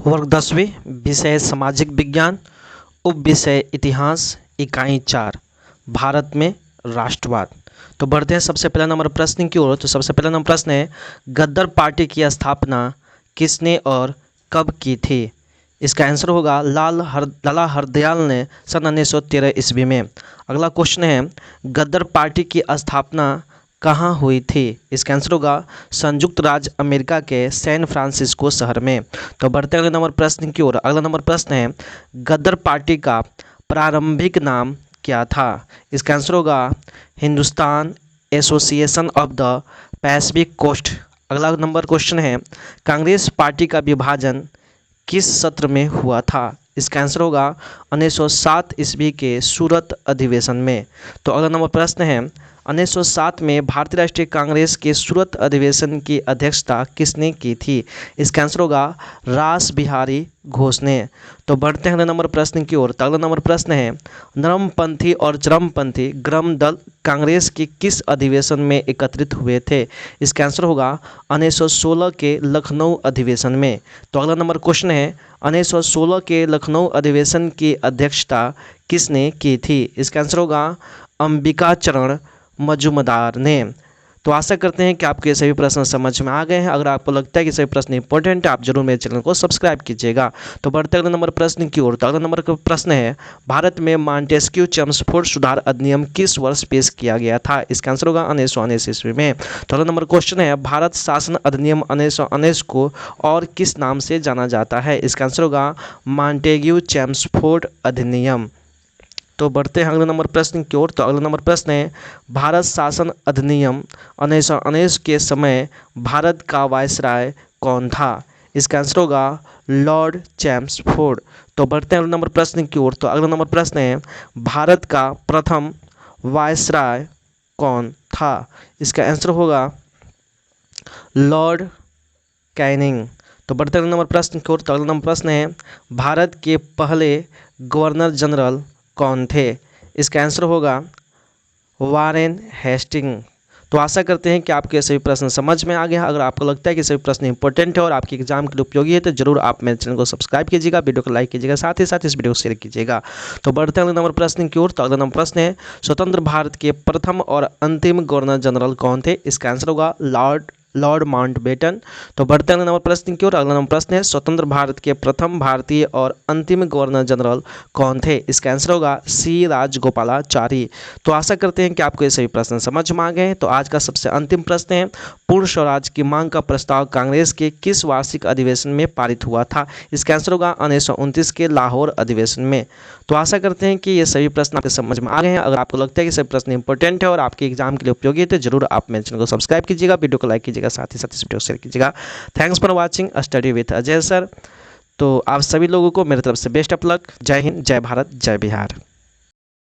वर्ग 10वीं, विषय सामाजिक विज्ञान, उप विषय इतिहास, इकाई 4, भारत में राष्ट्रवाद। तो बढ़ते हैं सबसे पहला नंबर प्रश्न की ओर। तो सबसे पहला नंबर प्रश्न है, गद्दार पार्टी की स्थापना किसने और कब की थी? इसका आंसर होगा लाला हरदयाल ने सन 1913 ईस्वी में। अगला क्वेश्चन है, गद्दार पार्टी की स्थापना कहाँ हुई थी? इसका आंसर होगा संयुक्त राज्य अमेरिका के सैन फ्रांसिस्को शहर में। तो बढ़ते अगले नंबर प्रश्न की ओर। अगला नंबर प्रश्न है, गद्दार पार्टी का प्रारंभिक नाम क्या था? इसका आंसर होगा Hindustan association of the Pacific coast. अगला नंबर क्वेश्चन है, कांग्रेस पार्टी का विभाजन किस सत्र में हुआ था? इसका आंसर होगा 1907 ईस्वी के सूरत अधिवेशन में। तो अगला नंबर प्रश्न है, 1907 में भारतीय राष्ट्रीय कांग्रेस के सूरत अधिवेशन की अध्यक्षता किसने की थी? इसका आंसर होगा रास बिहारी घोष ने। तो बढ़ते हैं अगले नंबर प्रश्न की ओर। तो अगला नंबर प्रश्न है, नरमपंथी और चरमपंथी ग्राम दल कांग्रेस के किस अधिवेशन में एकत्रित हुए थे? इसका आंसर होगा 1916 के लखनऊ अधिवेशन में। तो अगला नंबर क्वेश्चन है, 1916 के लखनऊ अधिवेशन की अध्यक्षता किसने की थी? इसका आंसर होगा अंबिका चरण मजूमदार ने। तो आशा करते हैं कि आपके सभी प्रश्न समझ में आ गए हैं। अगर आपको लगता है कि सभी प्रश्न इंपॉर्टेंट है, आप जरूर मेरे चैनल को सब्सक्राइब कीजिएगा। तो बढ़ते अगले नंबर प्रश्न की ओर। तो अगला नंबर का प्रश्न है, भारत में मॉन्टेस्क्यू चेम्सफोर्ड सुधार अधिनियम किस वर्ष पेश किया गया था? इसका आंसर होगा 1919 ईस्वी में। तो अगला नंबर क्वेश्चन है, भारत शासन अधिनियम 1919 को और किस नाम से जाना जाता है? इसका आंसर होगा मॉन्टेग्यू चेम्सफोर्ड अधिनियम। तो बढ़ते हैं अगले नंबर प्रश्न की ओर। तो अगला नंबर प्रश्न है, भारत शासन अधिनियम 1919 के समय भारत का वायसराय कौन था? इसका आंसर होगा लॉर्ड चेम्सफोर्ड। तो बढ़ते हैं अगले नंबर प्रश्न की ओर। तो अगला नंबर प्रश्न है, भारत का प्रथम वायसराय कौन था? इसका आंसर होगा लॉर्ड कैनिंग। तो बढ़ते अगले नंबर प्रश्न की ओर। तो अगला नंबर प्रश्न है, भारत के पहले गवर्नर जनरल कौन थे? इसका आंसर होगा वारेन हेस्टिंग। तो आशा करते हैं कि आपके सभी प्रश्न समझ में आ गए हैं। अगर आपको लगता है कि सभी प्रश्न इंपॉर्टेंट है और आपके एग्जाम के लिए उपयोगी है, तो जरूर आप मेरे चैनल को सब्सक्राइब कीजिएगा, वीडियो को लाइक कीजिएगा, साथ ही साथ इस वीडियो को शेयर कीजिएगा। तो बढ़ते हैं अगले नंबर प्रश्न की ओर। तो अगला नंबर प्रश्न है, स्वतंत्र भारत के प्रथम और अंतिम गवर्नर जनरल कौन थे? इसका आंसर होगा लॉर्ड माउंटबेटन। तो बढ़ते हैं नंबर प्रश्न की ओर। अगला नंबर प्रश्न है, स्वतंत्र भारत के प्रथम भारतीय और अंतिम गवर्नर जनरल कौन थे? इसका आंसर होगा सी राजगोपालाचारी। तो आशा करते हैं कि आपको ये सभी प्रश्न समझ में आ गए हैं। तो आज का सबसे अंतिम प्रश्न है, पूर्ण स्वराज की मांग का प्रस्ताव कांग्रेस के किस वार्षिक अधिवेशन में पारित हुआ था? इसका आंसर होगा 1929 के लाहौर अधिवेशन में। तो आशा करते हैं कि ये सभी प्रश्न आपके समझ में आ गए हैं। अगर आपको लगता है कि सभी प्रश्न इंपॉर्टेंट है और आपके एग्जाम के लिए उपयोगी है, तो जरूर आप मेरे चैनल को सब्सक्राइब कीजिएगा, वीडियो को लाइक कीजिएगा, साथ ही साथ इस वीडियो को शेयर कीजिएगा। Thanks for watching study with Ajay sir. तो आप सभी लोगों को मेरी तरफ से बेस्ट ऑफ लक। जय हिंद, जय भारत, जय बिहार।